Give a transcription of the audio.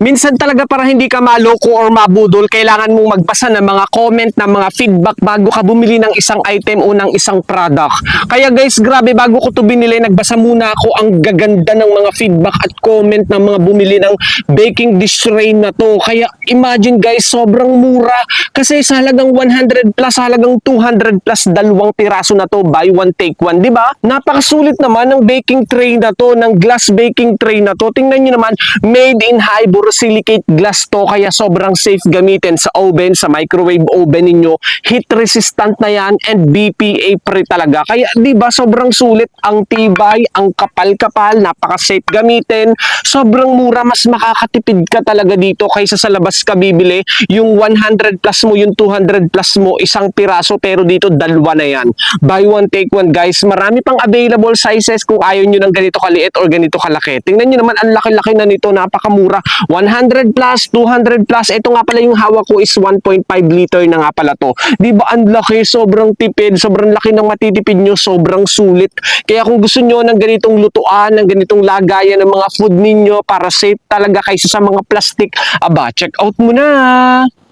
Minsan talaga para hindi ka maloko or mabudol, kailangan mong magbasa ng mga comment, ng mga feedback bago ka bumili ng isang item o ng isang product. Kaya guys, grabe, bago ko to binili, nagbasa muna ako. Ang gaganda ng mga feedback at comment ng mga bumili ng baking dish tray na to. Kaya imagine guys, sobrang mura. Kasi sa halagang 100 plus, sa halagang 200 plus, dalawang piraso na to, buy one take one, di ba? Napakasulit naman ng baking tray na to, ng glass baking tray na to. Tingnan nyo naman, made in high borosilicate glass to, kaya sobrang safe gamitin sa oven, sa microwave oven ninyo. Heat resistant na yan and BPA free talaga. Kaya di ba sobrang sulit, ang tibay, ang kapal-kapal, napaka-safe gamitin. Sobrang mura, mas makakatipid ka talaga dito kaysa sa labas ka bibili. Yung 100 plus mo, yung 200 plus mo, isang piraso, pero dito dalawa na yan. Buy one take one guys. Marami pang available sizes kung ayaw nyo ng ganito kaliit or ganito kalaki. Tingnan nyo naman, ang laki-laki na nito, napakamura. 100 plus, 200 plus. Ito nga pala yung hawak ko is 1.5 liter na nga pala to. Di ba ang laki, sobrang tipid, sobrang laki ng matitipid nyo, sobrang sulit. Kaya kung gusto nyo ng ganitong lutuan, ng ganitong lagayan ng mga food ninyo para safe talaga kaysa sa mga plastic, aba, check out mo na!